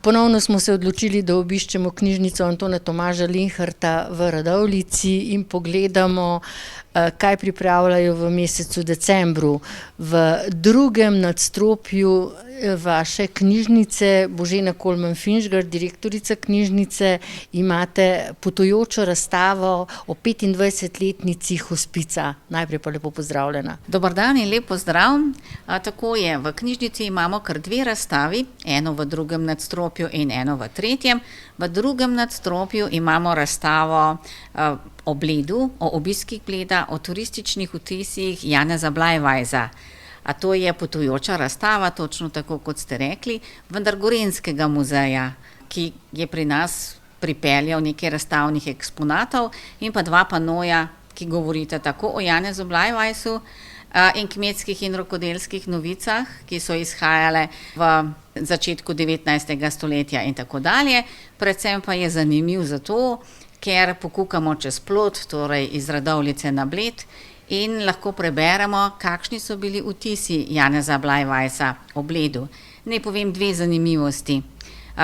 Ponovno smo se odločili, da obiščemo knjižnico Antona Tomaža Linharta v Radovljici in pogledamo, kaj pripravljajo v mesecu decembru. V drugem nadstropju vaše knjižnice, Božena Kolman Finžgar, direktorica knjižnice, imate potujočo razstavo o 25-letnici hospica. Najprej pa lepo pozdravljena. Dober dan in lep pozdrav. Tako je, v knjižnici imamo kar dve razstavi, eno v drugem nadstropju in eno v tretjem. V drugem nadstropju imamo razstavo o Bledu, o obiskih Bleda, o turističnih vtisih Janeza Blajvajza. A to je potujoča razstava, točno tako, kot ste rekli, vendar Gorenjskega muzeja, ki je pri nas pripeljal nekaj razstavnih eksponatov in pa dva panoja, ki govorite tako o Janezu Blajvajzu in kmetskih in rokodelskih novicah, ki so izhajale v začetku 19. stoletja in tako dalje. Predvsem pa je zanimiv zato, ker pokukamo čez plot, torej iz Radovljice na Bled, in lahko preberemo, kakšni so bili vtisi Janeza Blajvajza o Bledu. Naj povem dve zanimivosti.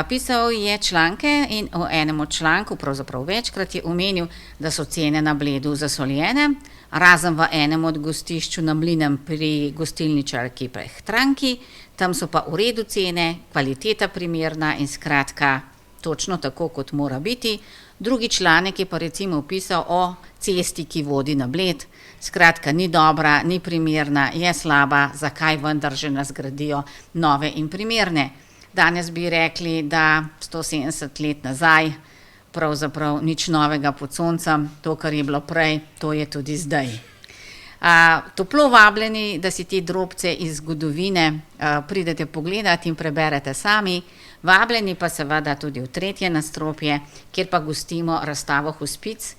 Pisal je članke in v enem od člankov, pravzaprav večkrat, je omenil, da so cene na Bledu zasoljene, razen v enem od gostišču na Mlinem pri gostilničarki Prehtranki, tam so pa v redu cene, kvaliteta primerna in skratka točno tako, kot mora biti. Drugi članek je pa recimo pisal o cesti, ki vodi na Bled. Skratka, ni dobra, ni primerna, je slaba, zakaj vendar že nas gradijo nove in primerne. Danes bi rekli, da 170 let nazaj pravzaprav nič novega pod soncem, to, kar je bilo prej, to je tudi zdaj. Toplo vabljeni, da si te drobce iz zgodovine pridete pogledati in preberete sami. Vabljeni pa seveda tudi v tretje nadstropje, kjer pa gostimo razstavo Hospic,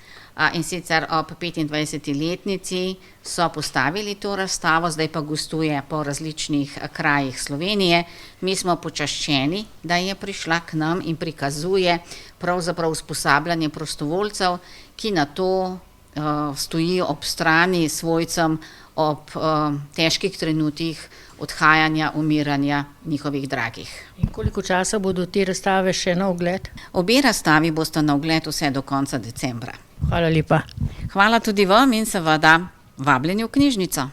in sicer ob 25-letnici so postavili to razstavo, zdaj pa gostuje po različnih krajih Slovenije. Mi smo počaščeni, da je prišla k nam in prikazuje pravzaprav usposabljanje prostovoljcev, ki na to stojijo ob strani svojcem ob težkih trenutkih odhajanja, umiranja njihovih dragih. In koliko časa bodo te razstave še na ogled? Obe razstavi bosta na ogled vse do konca decembra. Hvala lepa. Hvala tudi vam in seveda vabljeni v knjižnico.